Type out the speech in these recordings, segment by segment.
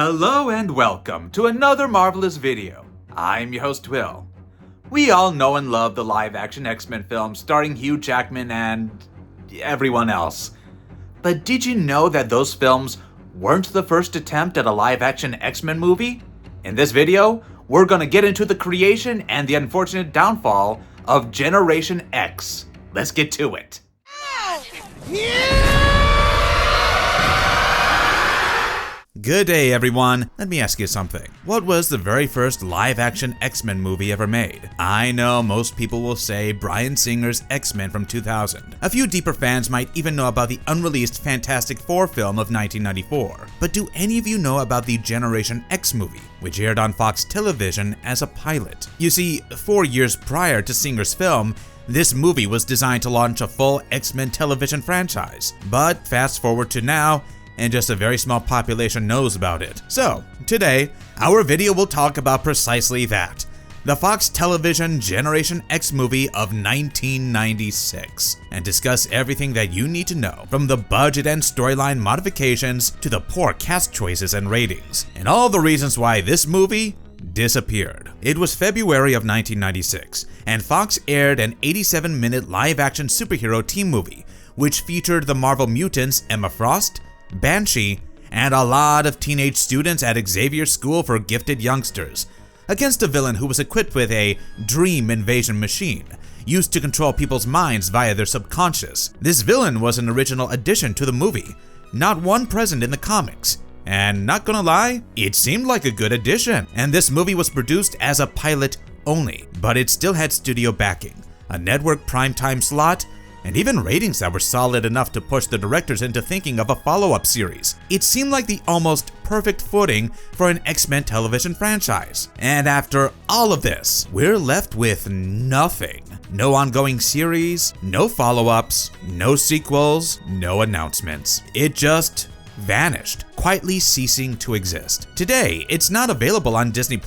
Hello and welcome to another marvelous video. I'm your host Will. We all know and love the live-action X-Men films starring Hugh Jackman and everyone else. But did you know that those films weren't the first attempt at a live-action X-Men movie? In this video, we're gonna get into the creation and the unfortunate downfall of Generation X. Let's get to it. Good day, everyone. Let me ask you something. What was the very first live-action X-Men movie ever made? I know most people will say Bryan Singer's X-Men from 2000. A few deeper fans might even know about the unreleased Fantastic Four film of 1994. But do any of you know about the Generation X movie, which aired on Fox Television as a pilot? You see, 4 years prior to Singer's film, this movie was designed to launch a full X-Men television franchise. But fast forward to now, and just a very small population knows about it. So, today, our video will talk about precisely that. The Fox Television Generation X movie of 1996, and discuss everything that you need to know, from the budget and storyline modifications to the poor cast choices and ratings, and all the reasons why this movie disappeared. It was February of 1996, and Fox aired an 87-minute live-action superhero team movie, which featured the Marvel mutants Emma Frost, Banshee, and a lot of teenage students at Xavier's School for Gifted Youngsters, against a villain who was equipped with a dream invasion machine, used to control people's minds via their subconscious. This villain was an original addition to the movie, not one present in the comics, and not gonna lie, it seemed like a good addition. And this movie was produced as a pilot only, but it still had studio backing, a network primetime slot, and even ratings that were solid enough to push the directors into thinking of a follow-up series. It seemed like the almost perfect footing for an X-Men television franchise. And after all of this, we're left with nothing. No ongoing series, no follow-ups, no sequels, no announcements. It just vanished, quietly ceasing to exist. Today, it's not available on Disney+.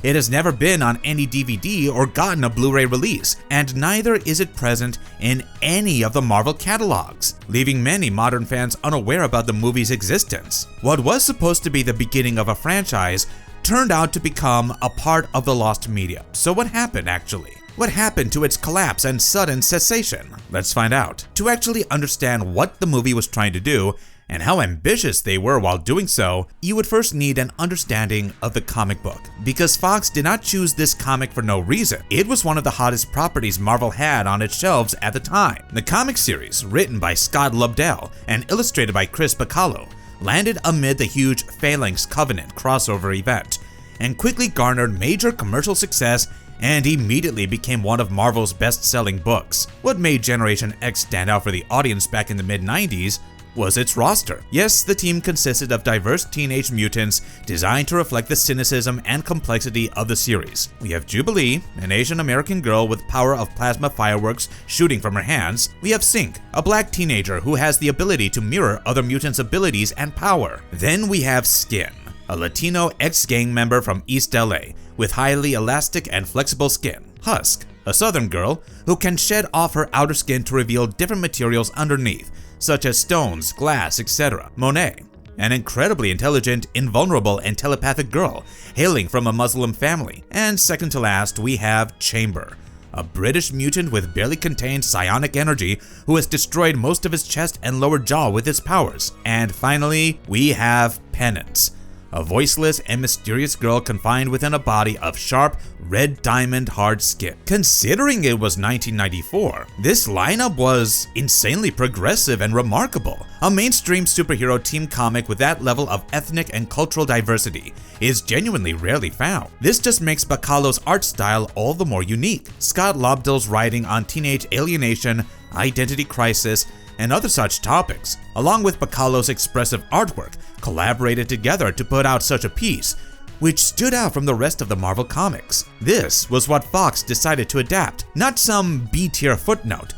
It has never been on any DVD or gotten a Blu-ray release, and neither is it present in any of the Marvel catalogs, leaving many modern fans unaware about the movie's existence. What was supposed to be the beginning of a franchise turned out to become a part of the lost media. So what happened actually? What happened to its collapse and sudden cessation? Let's find out. To actually understand what the movie was trying to do, and how ambitious they were while doing so, you would first need an understanding of the comic book. Because Fox did not choose this comic for no reason. It was one of the hottest properties Marvel had on its shelves at the time. The comic series, written by Scott Lobdell and illustrated by Chris Bacalo, landed amid the huge Phalanx Covenant crossover event, and quickly garnered major commercial success and immediately became one of Marvel's best-selling books. What made Generation X stand out for the audience back in the mid-90s was its roster. Yes, the team consisted of diverse teenage mutants designed to reflect the cynicism and complexity of the series. We have Jubilee, an Asian American girl with power of plasma fireworks shooting from her hands. We have Sync, a black teenager who has the ability to mirror other mutants' abilities and power. Then we have Skin, a Latino ex-gang member from East LA with highly elastic and flexible skin. Husk, a Southern girl who can shed off her outer skin to reveal different materials underneath, such as stones, glass, etc. Monet, an incredibly intelligent, invulnerable, and telepathic girl hailing from a Muslim family. And second to last, we have Chamber, a British mutant with barely contained psionic energy who has destroyed most of his chest and lower jaw with his powers. And finally, we have Penance, a voiceless and mysterious girl confined within a body of sharp, red diamond hard skin. Considering it was 1994, this lineup was insanely progressive and remarkable. A mainstream superhero team comic with that level of ethnic and cultural diversity is genuinely rarely found. This just makes Bacalo's art style all the more unique. Scott Lobdell's writing on teenage alienation, identity crisis, and other such topics, along with Bacalo's expressive artwork, collaborated together to put out such a piece, which stood out from the rest of the Marvel comics. This was what Fox decided to adapt, not some B-tier footnote,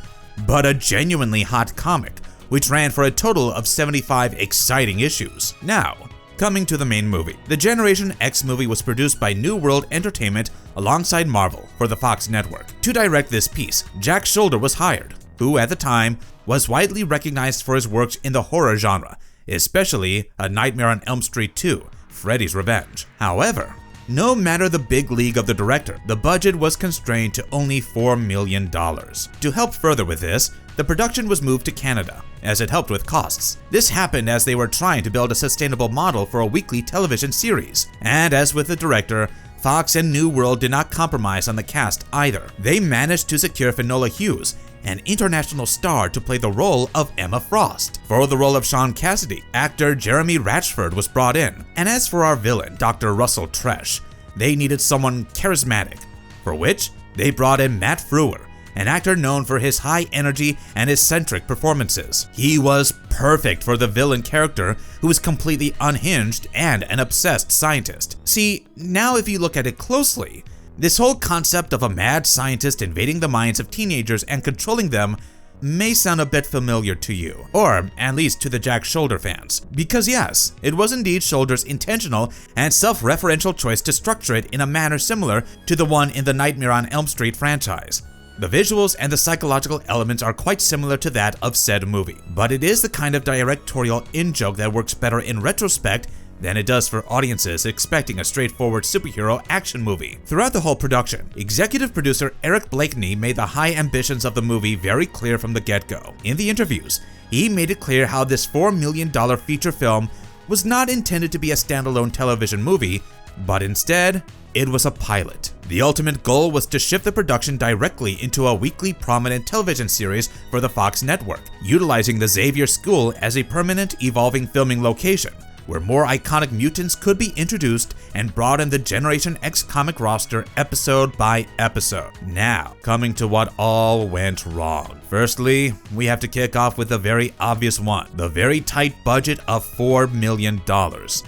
but a genuinely hot comic, which ran for a total of 75 exciting issues. Now, coming to the main movie. The Generation X movie was produced by New World Entertainment alongside Marvel for the Fox network. To direct this piece, Jack Sholder was hired, who at the time was widely recognized for his works in the horror genre, especially A Nightmare on Elm Street 2, Freddy's Revenge. However, no matter the big league of the director, the budget was constrained to only $4 million. To help further with this, the production was moved to Canada, as it helped with costs. This happened as they were trying to build a sustainable model for a weekly television series. And as with the director, Fox and New World did not compromise on the cast either. They managed to secure Finola Hughes, an international star, to play the role of Emma Frost. For the role of Sean Cassidy, actor Jeremy Ratchford was brought in. And as for our villain, Dr. Russell Tresh, they needed someone charismatic, for which they brought in Matt Frewer, an actor known for his high energy and eccentric performances. He was perfect for the villain character, who was completely unhinged and an obsessed scientist. See, now if you look at it closely, this whole concept of a mad scientist invading the minds of teenagers and controlling them may sound a bit familiar to you, or at least to the Jack Shoulder fans. Because yes, it was indeed Shoulder's intentional and self-referential choice to structure it in a manner similar to the one in the Nightmare on Elm Street franchise. The visuals and the psychological elements are quite similar to that of said movie, but it is the kind of directorial in-joke that works better in retrospect than it does for audiences expecting a straightforward superhero action movie. Throughout the whole production, executive producer Eric Blakeney made the high ambitions of the movie very clear from the get-go. In the interviews, he made it clear how this $4 million feature film was not intended to be a standalone television movie, but instead, it was a pilot. The ultimate goal was to shift the production directly into a weekly prominent television series for the Fox network, utilizing the Xavier School as a permanent evolving filming location, where more iconic mutants could be introduced and broaden the Generation X comic roster episode by episode. Now, coming to what all went wrong. Firstly, we have to kick off with the very obvious one, the very tight budget of $4 million.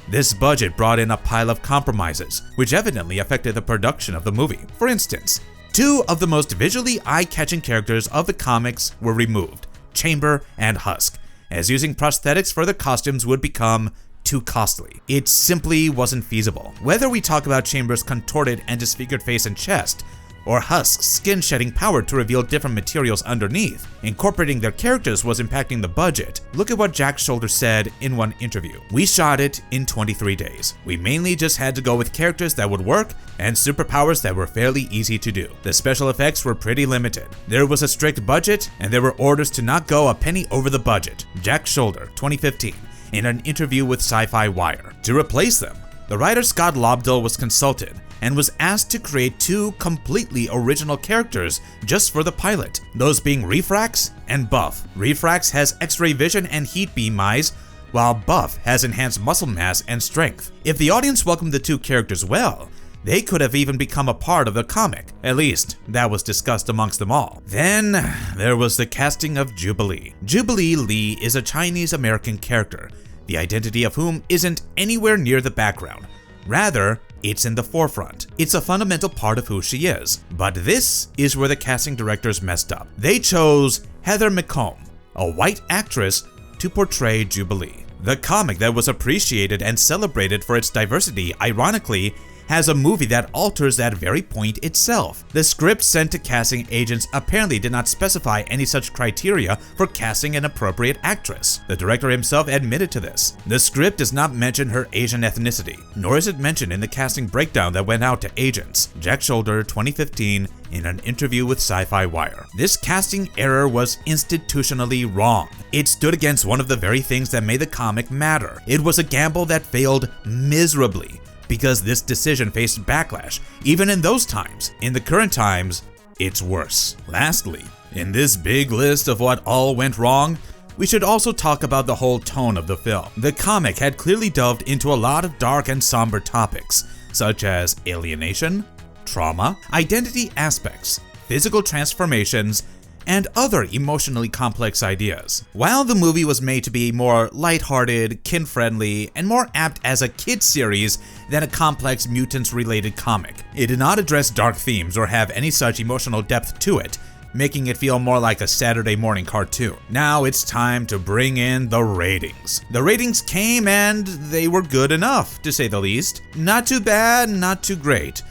This budget brought in a pile of compromises, which evidently affected the production of the movie. For instance, two of the most visually eye-catching characters of the comics were removed, Chamber and Husk, as using prosthetics for the costumes would become too costly. It simply wasn't feasible. Whether we talk about Chamber's contorted and disfigured face and chest, or Husk's skin-shedding power to reveal different materials underneath, incorporating their characters was impacting the budget. Look at what Jack Shoulder said in one interview. "We shot it in 23 days. We mainly just had to go with characters that would work and superpowers that were fairly easy to do. The special effects were pretty limited. There was a strict budget, and there were orders to not go a penny over the budget." Jack Shoulder, 2015, in an interview with Sci-Fi Wire. To replace them, the writer Scott Lobdell was consulted and was asked to create two completely original characters just for the pilot, those being Refrax and Buff. Refrax has X-ray vision and heat beam eyes, while Buff has enhanced muscle mass and strength. If the audience welcomed the two characters well, they could have even become a part of the comic. At least, that was discussed amongst them all. Then, there was the casting of Jubilee. Jubilee Lee is a Chinese-American character, the identity of whom isn't anywhere near the background. Rather, it's in the forefront. It's a fundamental part of who she is. But this is where the casting directors messed up. They chose Heather McComb, a white actress, to portray Jubilee. The comic that was appreciated and celebrated for its diversity, ironically, has a movie that alters that very point itself. The script sent to casting agents apparently did not specify any such criteria for casting an appropriate actress. The director himself admitted to this. The script does not mention her Asian ethnicity, nor is it mentioned in the casting breakdown that went out to agents. Jack Shoulder, 2015, in an interview with Sci-Fi Wire. This casting error was institutionally wrong. It stood against one of the very things that made the comic matter. It was a gamble that failed miserably, because this decision faced backlash, even in those times. In the current times, it's worse. Lastly, in this big list of what all went wrong, we should also talk about the whole tone of the film. The comic had clearly delved into a lot of dark and somber topics, such as alienation, trauma, identity aspects, physical transformations, and other emotionally complex ideas. While the movie was made to be more lighthearted, kid-friendly, and more apt as a kid series than a complex mutants-related comic, it did not address dark themes or have any such emotional depth to it, making it feel more like a Saturday morning cartoon. Now it's time to bring in the ratings. The ratings came and they were good enough, to say the least. Not too bad, not too great.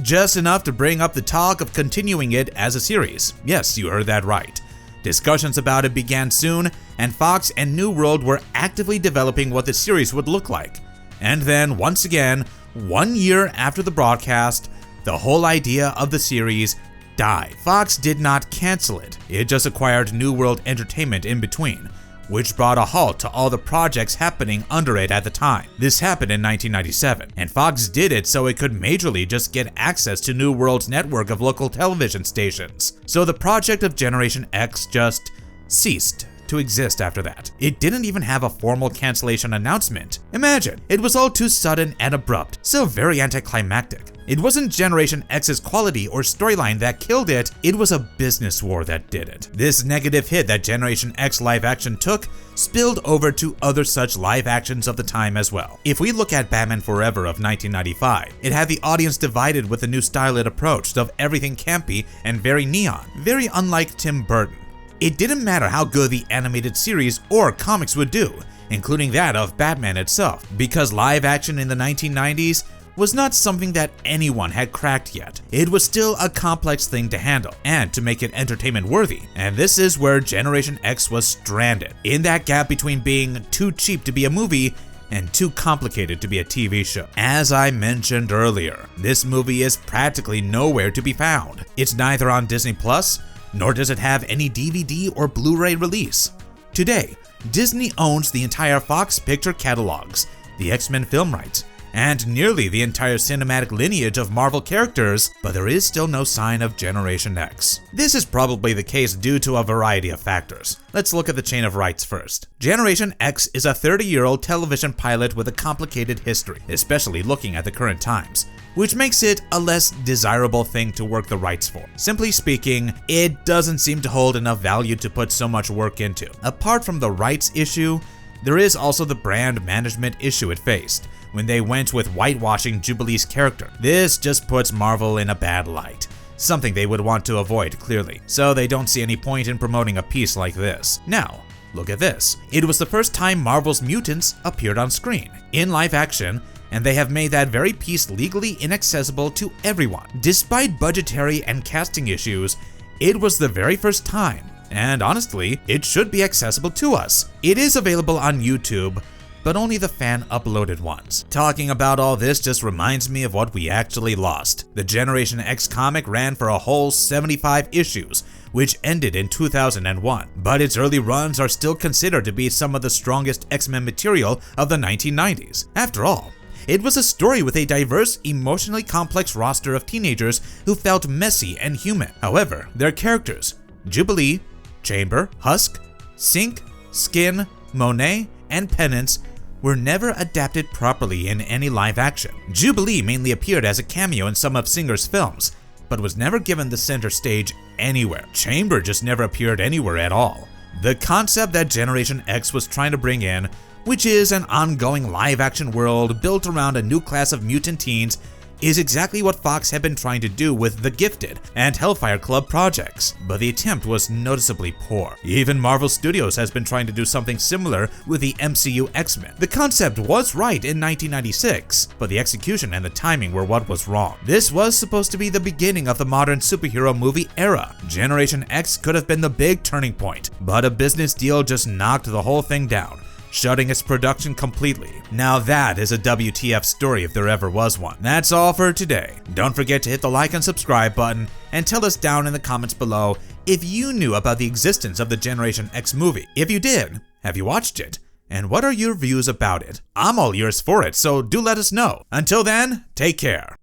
Just enough to bring up the talk of continuing it as a series. Yes, you heard that right. Discussions about it began soon, and Fox and New World were actively developing what the series would look like. And then, once again, 1 year after the broadcast, the whole idea of the series died. Fox did not cancel it, it just acquired New World Entertainment in between, which brought a halt to all the projects happening under it at the time. This happened in 1997, and Fox did it so it could majorly just get access to New World's network of local television stations. So the project of Generation X just ceased to exist after that. It didn't even have a formal cancellation announcement. Imagine, it was all too sudden and abrupt, so very anticlimactic. It wasn't Generation X's quality or storyline that killed it, it was a business war that did it. This negative hit that Generation X live action took spilled over to other such live actions of the time as well. If we look at Batman Forever of 1995, it had the audience divided with the new style it approached of everything campy and very neon, very unlike Tim Burton. It didn't matter how good the animated series or comics would do, including that of Batman itself, because live action in the 1990s was not something that anyone had cracked yet. It was still a complex thing to handle and to make it entertainment worthy, and this is where Generation X was stranded, in that gap between being too cheap to be a movie and too complicated to be a TV show. As I mentioned earlier, this movie is practically nowhere to be found. It's neither on Disney Plus, nor does it have any DVD or Blu-ray release. Today, Disney owns the entire Fox picture catalogs, the X-Men film rights, and nearly the entire cinematic lineage of Marvel characters, but there is still no sign of Generation X. This is probably the case due to a variety of factors. Let's look at the chain of rights first. Generation X is a 30-year-old television pilot with a complicated history, especially looking at the current times, which makes it a less desirable thing to work the rights for. Simply speaking, it doesn't seem to hold enough value to put so much work into. Apart from the rights issue, there is also the brand management issue it faced when they went with whitewashing Jubilee's character. This just puts Marvel in a bad light, something they would want to avoid clearly, so they don't see any point in promoting a piece like this. Now, look at this. It was the first time Marvel's mutants appeared on screen, in live action, and they have made that very piece legally inaccessible to everyone. Despite budgetary and casting issues, it was the very first time, and honestly, it should be accessible to us. It is available on YouTube, but only the fan-uploaded ones. Talking about all this just reminds me of what we actually lost. The Generation X comic ran for a whole 75 issues, which ended in 2001, but its early runs are still considered to be some of the strongest X-Men material of the 1990s. After all, it was a story with a diverse, emotionally complex roster of teenagers who felt messy and human. However, their characters, Jubilee, Chamber, Husk, Sync, Skin, Monet, and Penance, were never adapted properly in any live action. Jubilee mainly appeared as a cameo in some of Singer's films, but was never given the center stage anywhere. Chamber just never appeared anywhere at all. The concept that Generation X was trying to bring in, which is an ongoing live-action world built around a new class of mutant teens, is exactly what Fox had been trying to do with The Gifted and Hellfire Club projects, but the attempt was noticeably poor. Even Marvel Studios has been trying to do something similar with the MCU X-Men. The concept was right in 1996, but the execution and the timing were what was wrong. This was supposed to be the beginning of the modern superhero movie era. Generation X could have been the big turning point, but a business deal just knocked the whole thing down, shutting its production completely. Now that is a WTF story if there ever was one. That's all for today. Don't forget to hit the like and subscribe button, and tell us down in the comments below if you knew about the existence of the Generation X movie. If you did, have you watched it? And what are your views about it? I'm all ears for it, so do let us know. Until then, take care.